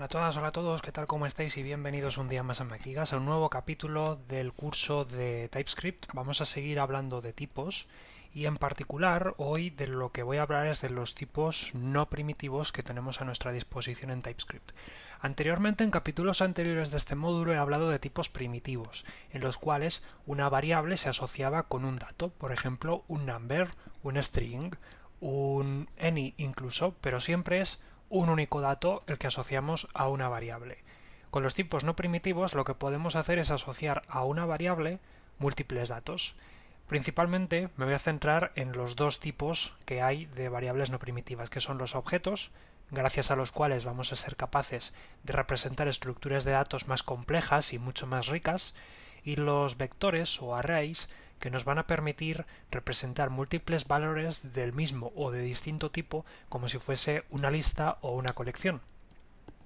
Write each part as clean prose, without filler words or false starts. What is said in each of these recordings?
Hola a todas, hola a todos, ¿qué tal? ¿Cómo estáis? Y bienvenidos un día más a Maquigas, a un nuevo capítulo del curso de TypeScript. Vamos a seguir hablando de tipos y en particular hoy de lo que voy a hablar es de los tipos no primitivos que tenemos a nuestra disposición en TypeScript. Anteriormente, en capítulos anteriores de este módulo he hablado de tipos primitivos, en los cuales una variable se asociaba con un dato, por ejemplo, un number, un string, un any incluso, pero siempre es un único dato el que asociamos a una variable. Con los tipos no primitivos lo que podemos hacer es asociar a una variable múltiples datos. Principalmente me voy a centrar en los dos tipos que hay de variables no primitivas, que son los objetos, gracias a los cuales vamos a ser capaces de representar estructuras de datos más complejas y mucho más ricas, y los vectores o arrays, que nos van a permitir representar múltiples valores del mismo o de distinto tipo como si fuese una lista o una colección.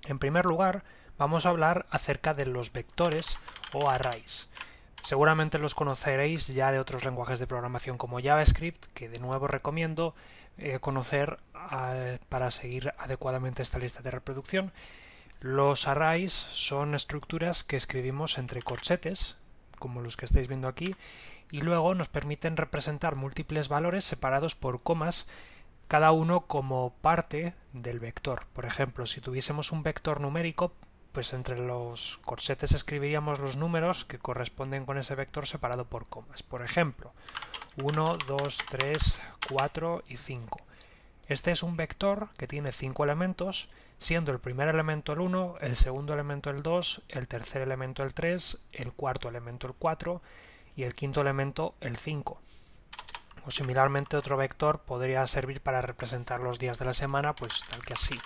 En primer lugar, vamos a hablar acerca de los vectores o arrays. Seguramente los conoceréis ya de otros lenguajes de programación como JavaScript, que de nuevo recomiendo conocer para seguir adecuadamente esta lista de reproducción. Los arrays son estructuras que escribimos entre corchetes, como los que estáis viendo aquí, y luego nos permiten representar múltiples valores separados por comas, cada uno como parte del vector. Por ejemplo, si tuviésemos un vector numérico, pues entre los corchetes escribiríamos los números que corresponden con ese vector separado por comas. Por ejemplo, 1, 2, 3, 4 y 5. Este es un vector que tiene 5 elementos, siendo el primer elemento el 1, el segundo elemento el 2, el tercer elemento el 3, el cuarto elemento el 4 y el quinto elemento el 5. O similarmente otro vector podría servir para representar los días de la semana, pues tal que así.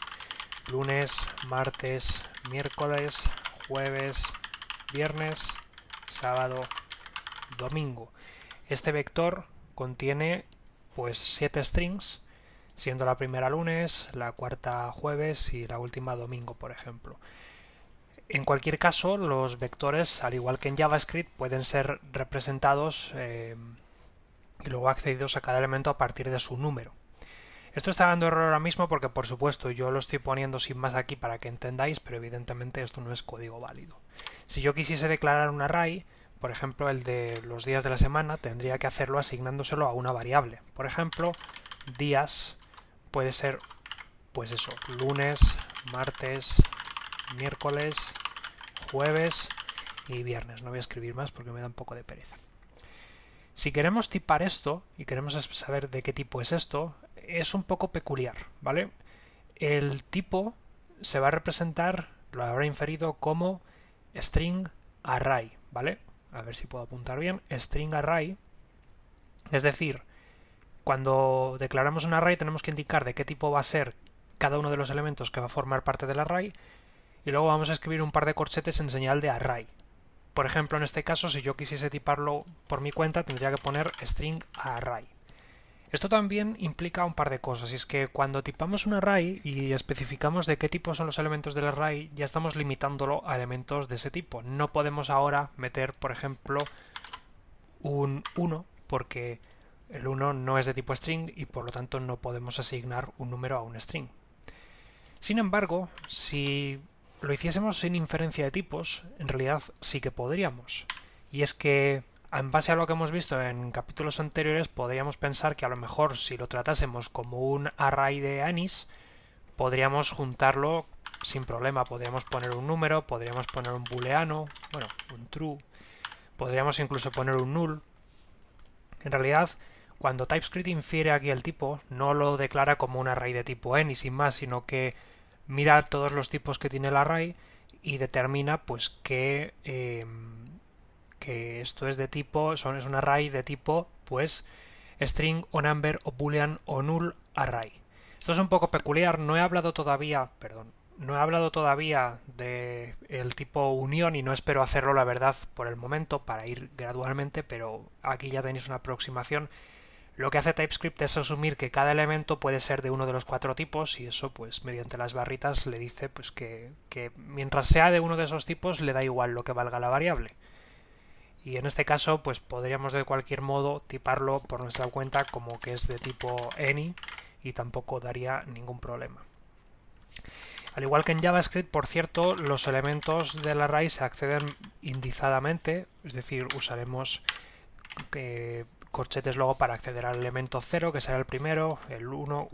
Lunes, martes, miércoles, jueves, viernes, sábado, domingo. Este vector contiene pues 7 strings, siendo la primera lunes, la cuarta jueves y la última domingo, por ejemplo. En cualquier caso, los vectores, al igual que en JavaScript, pueden ser representados y luego accedidos a cada elemento a partir de su número. Esto está dando error ahora mismo porque, por supuesto, yo lo estoy poniendo sin más aquí para que entendáis, pero evidentemente esto no es código válido. Si yo quisiese declarar un array, por ejemplo el de los días de la semana, tendría que hacerlo asignándoselo a una variable. Por ejemplo, días puede ser, pues eso, lunes, martes, miércoles, jueves y viernes. No voy a escribir más porque me da un poco de pereza. Si queremos tipar esto y queremos saber de qué tipo es esto, es un poco peculiar, ¿vale? El tipo se va a representar, lo habrá inferido como string array, ¿vale? A ver si puedo apuntar bien. String array, es decir, cuando declaramos un array tenemos que indicar de qué tipo va a ser cada uno de los elementos que va a formar parte del array y luego vamos a escribir un par de corchetes en señal de array. Por ejemplo, en este caso, si yo quisiese tiparlo por mi cuenta, tendría que poner string array. Esto también implica un par de cosas, y es que cuando tipamos un array y especificamos de qué tipo son los elementos del array, ya estamos limitándolo a elementos de ese tipo. No podemos ahora meter, por ejemplo, un 1, porque el 1 no es de tipo string y por lo tanto no podemos asignar un número a un string. Sin embargo, si lo hiciésemos sin inferencia de tipos, en realidad sí que podríamos. Y es que, en base a lo que hemos visto en capítulos anteriores, podríamos pensar que a lo mejor si lo tratásemos como un array de anis, podríamos juntarlo sin problema. Podríamos poner un número, podríamos poner un booleano, bueno, un true, podríamos incluso poner un null. En realidad, cuando TypeScript infiere aquí el tipo, no lo declara como un array de tipo any sin más, sino que mira todos los tipos que tiene el array y determina pues que esto es de tipo, es un array de tipo pues string o number o boolean o null array. Esto es un poco peculiar, no he hablado todavía, perdón, no he hablado todavía de el tipo unión y no espero hacerlo la verdad por el momento para ir gradualmente, pero aquí ya tenéis una aproximación. Lo que hace TypeScript es asumir que cada elemento puede ser de uno de los cuatro tipos y eso pues mediante las barritas le dice pues que mientras sea de uno de esos tipos le da igual lo que valga la variable. Y en este caso pues podríamos de cualquier modo tiparlo por nuestra cuenta como que es de tipo any y tampoco daría ningún problema. Al igual que en JavaScript, por cierto, los elementos del array se acceden indizadamente, es decir, usaremos corchetes luego para acceder al elemento 0, que será el primero, el 1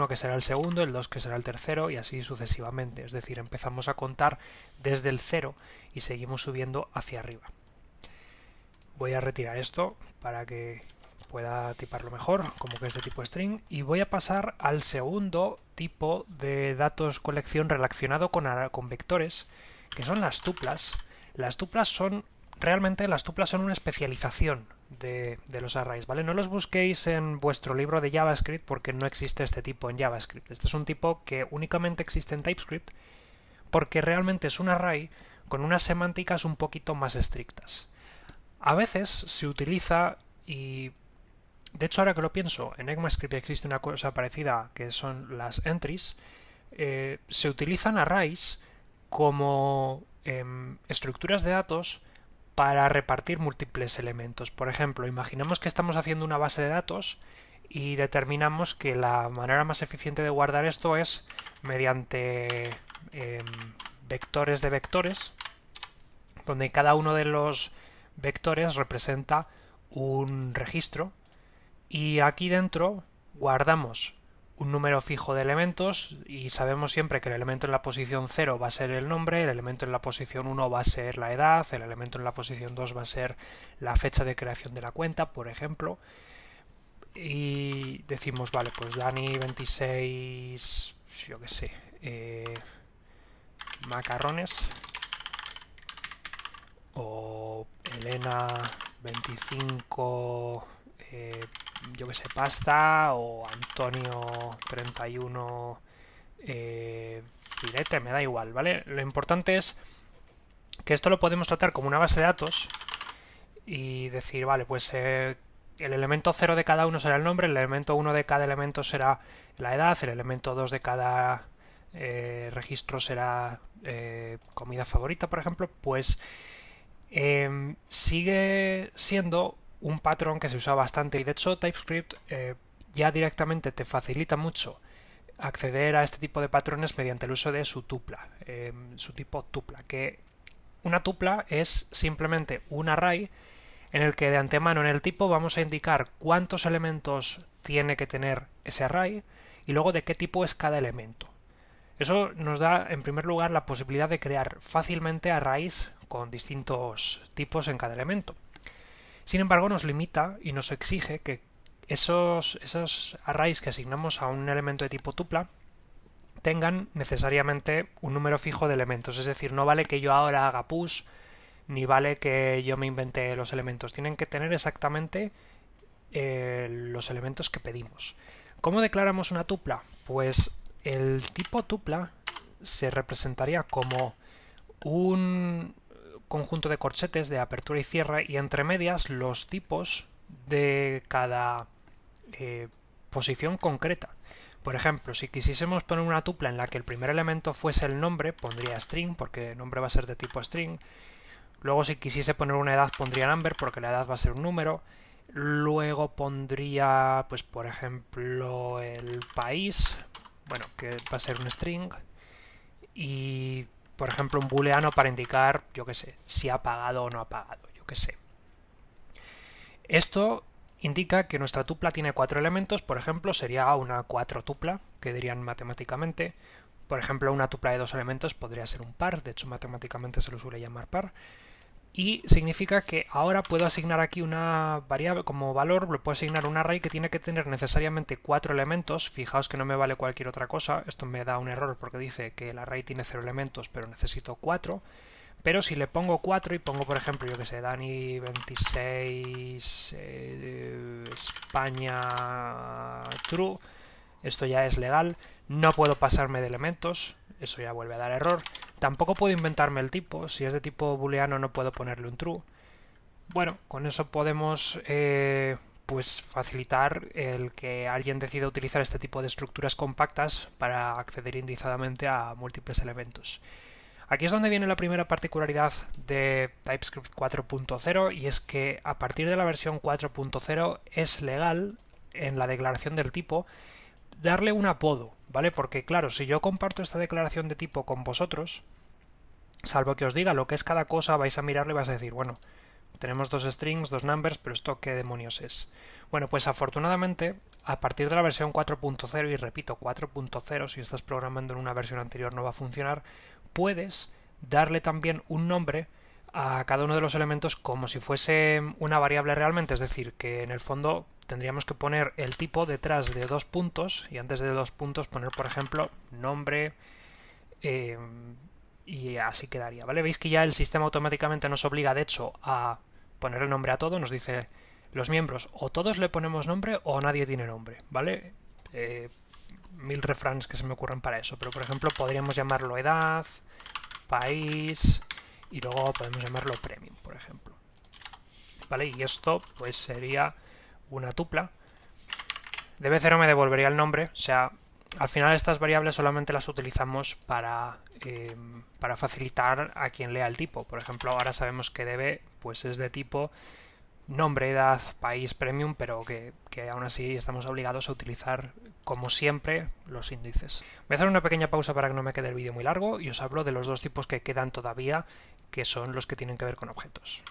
que será el segundo, el 2 que será el tercero, y así sucesivamente. Es decir, empezamos a contar desde el 0 y seguimos subiendo hacia arriba. Voy a retirar esto para que pueda tiparlo mejor, como que es de tipo string, y voy a pasar al segundo tipo de datos colección relacionado con vectores, que son las tuplas. Las tuplas son una especialización de los arrays, ¿vale? No los busquéis en vuestro libro de JavaScript porque no existe este tipo en JavaScript. Este es un tipo que únicamente existe en TypeScript porque realmente es un array con unas semánticas un poquito más estrictas. A veces se utiliza, y de hecho ahora que lo pienso, en ECMAScript existe una cosa parecida que son las entries. Se utilizan arrays como estructuras de datos para repartir múltiples elementos. Por ejemplo, imaginemos que estamos haciendo una base de datos y determinamos que la manera más eficiente de guardar esto es mediante vectores de vectores, donde cada uno de los vectores representa un registro, y aquí dentro guardamos un número fijo de elementos y sabemos siempre que el elemento en la posición 0 va a ser el nombre, el elemento en la posición 1 va a ser la edad, el elemento en la posición 2 va a ser la fecha de creación de la cuenta, por ejemplo. Y decimos, vale, pues Dani 26, yo qué sé, macarrones, o Elena 25, yo que sé, pasta, o Antonio 31, filete, me da igual, ¿vale? Lo importante es que esto lo podemos tratar como una base de datos y decir, vale, pues el elemento 0 de cada uno será el nombre, el elemento 1 de cada elemento será la edad, el elemento 2 de cada registro será comida favorita, por ejemplo. Pues sigue siendo un patrón que se usa bastante, y de hecho TypeScript ya directamente te facilita mucho acceder a este tipo de patrones mediante el uso de su tupla, su tipo tupla, que una tupla es simplemente un array en el que de antemano en el tipo vamos a indicar cuántos elementos tiene que tener ese array y luego de qué tipo es cada elemento. Eso nos da, en primer lugar, la posibilidad de crear fácilmente arrays con distintos tipos en cada elemento. Sin embargo, nos limita y nos exige que esos arrays que asignamos a un elemento de tipo tupla tengan necesariamente un número fijo de elementos. Es decir, no vale que yo ahora haga push, ni vale que yo me invente los elementos. Tienen que tener exactamente los elementos que pedimos. ¿Cómo declaramos una tupla? Pues el tipo tupla se representaría como un conjunto de corchetes de apertura y cierre, y entre medias los tipos de cada posición concreta. Por ejemplo, si quisiésemos poner una tupla en la que el primer elemento fuese el nombre, pondría string, porque el nombre va a ser de tipo string. Luego, si quisiese poner una edad, pondría number, porque la edad va a ser un número. Luego pondría, pues por ejemplo, el país, bueno, que va a ser un string. Y, por ejemplo, un booleano para indicar, yo qué sé, si ha pagado o no ha pagado, yo qué sé. Esto indica que nuestra tupla tiene 4 elementos. Por ejemplo, sería una 4 tupla, que dirían matemáticamente. Por ejemplo, una tupla de 2 elementos podría ser un par, de hecho matemáticamente se lo suele llamar par. Y significa que ahora puedo asignar aquí una variable como valor, le puedo asignar un array que tiene que tener necesariamente 4 elementos. Fijaos que no me vale cualquier otra cosa, esto me da un error porque dice que el array tiene 0 elementos, pero necesito 4. Pero si le pongo 4 y pongo, por ejemplo, yo que sé, Dani 26, España true, esto ya es legal. No puedo pasarme de elementos, eso ya vuelve a dar error. Tampoco puedo inventarme el tipo, si es de tipo booleano no puedo ponerle un true. Bueno, con eso podemos pues facilitar el que alguien decida utilizar este tipo de estructuras compactas para acceder indizadamente a múltiples elementos. Aquí es donde viene la primera particularidad de TypeScript 4.0, y es que a partir de la versión 4.0 es legal en la declaración del tipo darle un apodo, ¿vale? Porque claro, si yo comparto esta declaración de tipo con vosotros, salvo que os diga lo que es cada cosa, vais a mirarlo y vais a decir, bueno, tenemos dos strings, dos numbers, pero ¿esto qué demonios es? Bueno, pues afortunadamente, a partir de la versión 4.0, y repito, 4.0, si estás programando en una versión anterior no va a funcionar, puedes darle también un nombre a cada uno de los elementos como si fuese una variable realmente, es decir, que en el fondo tendríamos que poner el tipo detrás de dos puntos y antes de dos puntos poner, por ejemplo, nombre, y así quedaría, ¿vale? Veis que ya el sistema automáticamente nos obliga, de hecho, a poner el nombre a todo, nos dice los miembros o todos le ponemos nombre o nadie tiene nombre, ¿vale? Mil refranes que se me ocurren para eso, pero por ejemplo podríamos llamarlo edad, país y luego podemos llamarlo premium, por ejemplo, ¿vale? Y esto pues sería una tupla. De B0 me devolvería el nombre, o sea, al final estas variables solamente las utilizamos para facilitar a quien lea el tipo. Por ejemplo, ahora sabemos que db pues es de tipo nombre, edad, país, premium, pero que aún así estamos obligados a utilizar, como siempre, los índices. Voy a hacer una pequeña pausa para que no me quede el vídeo muy largo y os hablo de los dos tipos que quedan todavía, que son los que tienen que ver con objetos.